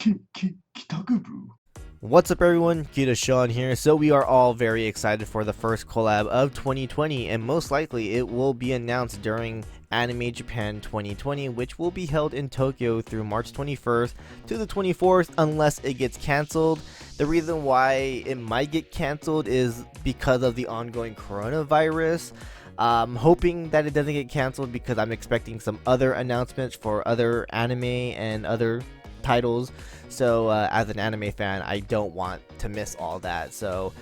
Kitakubu. What's up everyone, KitaSean here. So we are all very excited for the first collab of 2020, and most likely it will be announced during Anime Japan 2020, which will be held in Tokyo through March 21st to the 24th unless it gets cancelled. The reason why it might get cancelled is because of the ongoing coronavirus. Hoping that it doesn't get cancelled because I'm expecting some other announcements for other anime and other titles. So as an anime fan, I don't want to miss all that. So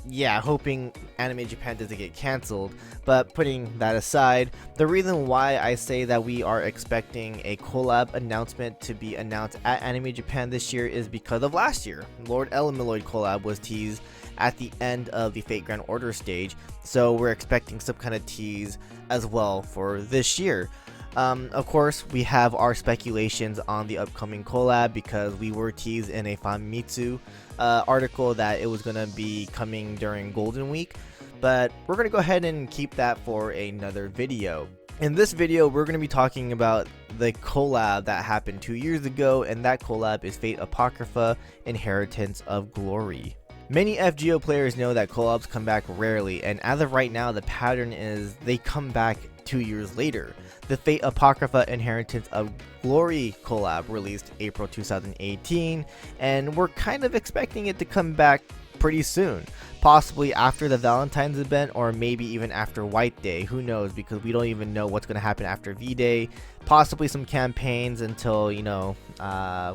yeah, hoping Anime Japan doesn't get cancelled. But putting that aside, the reason why I say that we are expecting a collab announcement to be announced at Anime Japan this year is because of last year. Lord Elemeloid collab was teased at the end of the Fate Grand Order stage, so we're expecting some kind of tease as well for this year. Of course, we have our speculations on the upcoming collab because we were teased in a Famitsu article that it was going to be coming during Golden Week, but we're going to go ahead and keep that for another video. In this video, we're going to be talking about the collab that happened 2 years ago, and that collab is Fate Apocrypha Inheritance of Glory. Many FGO players know that collabs come back rarely, and as of right now, the pattern is they come back 2 years later. The Fate Apocrypha Inheritance of Glory collab released April 2018, and we're kind of expecting it to come back pretty soon. Possibly after the Valentine's event, or maybe even after White Day, who knows, because we don't even know what's going to happen after V-Day. Possibly some campaigns until, you know,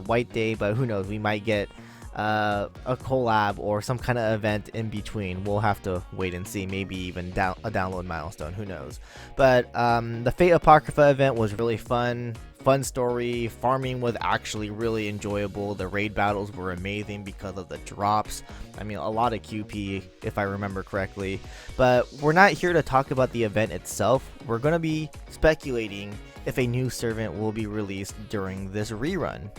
White Day, but who knows, we might get a collab or some kind of event in between. We'll have to wait and see, maybe even a download milestone, who knows. But the Fate Apocrypha event was really fun story. Farming was actually really enjoyable. The raid battles were amazing because of the drops. I mean, a lot of QP if I remember correctly. But we're not here to talk about the event itself. We're going to be speculating if a new servant will be released during this rerun.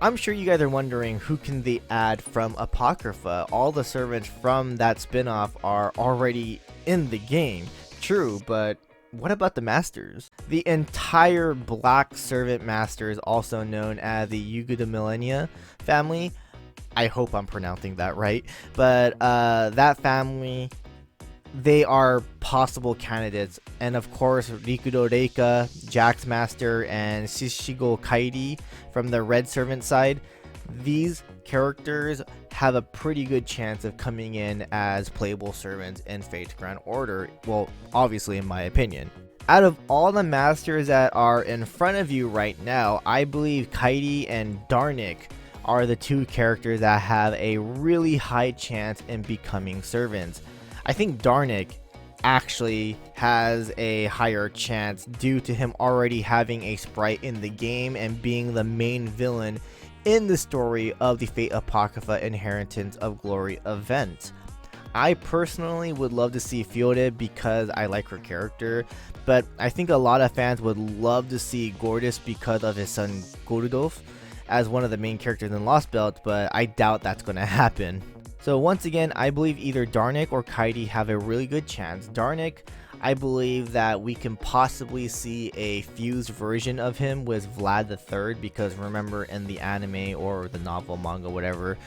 I'm sure you guys are wondering, who can they add from Apocrypha? All the servants from that spin-off are already in the game. True, but what about the masters? The entire Black Servant Masters, also known as the Yuga Millennia family, I hope I'm pronouncing that right, but that family, they are possible candidates. And of course, Rikudo Reika, Jax Master, and Shishigo Kairi from the Red Servant side. These characters have a pretty good chance of coming in as playable servants in Fate's Grand Order. Well, obviously in my opinion. Out of all the masters that are in front of you right now, I believe Kairi and Darnik are the two characters that have a really high chance in becoming servants. I think Darnik actually has a higher chance due to him already having a sprite in the game and being the main villain in the story of the Fate Apocrypha Inheritance of Glory event. I personally would love to see Fiore because I like her character, but I think a lot of fans would love to see Gortys because of his son Gorudolf as one of the main characters in Lost Belt, but I doubt that's going to happen. So once again, I believe either Darnik or Kairi have a really good chance. Darnik, I believe that we can possibly see a fused version of him with Vlad III, because remember in the anime or the novel, manga, whatever,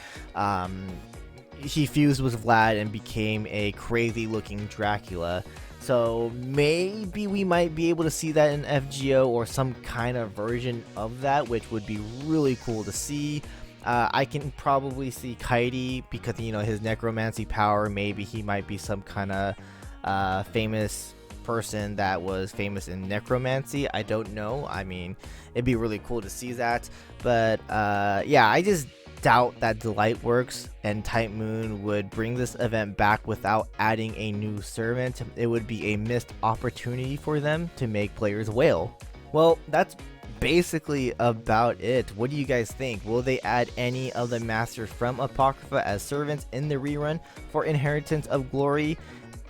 he fused with Vlad and became a crazy looking Dracula. So maybe we might be able to see that in FGO or some kind of version of that, which would be really cool to see. I can probably see Kairi because, you know, his necromancy power, maybe he might be some kind of famous person that was famous in necromancy. I don't know. I mean, it'd be really cool to see that. But yeah, I just doubt that Delightworks and Type Moon would bring this event back without adding a new servant. It would be a missed opportunity for them to make players wail. Well, that's basically about it. What do you guys think? Will they add any of the masters from Apocrypha as servants in the rerun for Inheritance of Glory?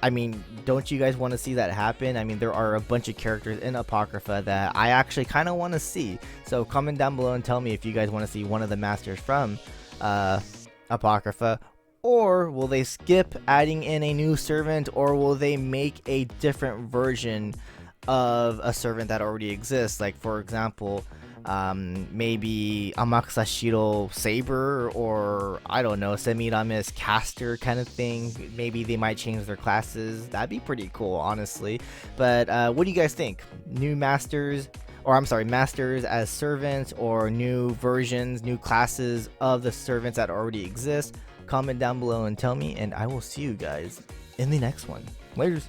I mean, don't you guys want to see that happen? I mean, there are a bunch of characters in Apocrypha that I actually kind of want to see. So comment down below and tell me if you guys want to see one of the masters from Apocrypha. Or will they skip adding in a new servant, or will they make a different version of a servant that already exists? Like, for example, maybe Amakusashiro Saber, or I don't know, Semiramis Caster kind of thing. Maybe they might change their classes. That'd be pretty cool, honestly. But what do you guys think? New masters, or I'm sorry, masters as servants, or new versions, new classes of the servants that already exist? Comment down below and tell me, and I will see you guys in the next one. Laters.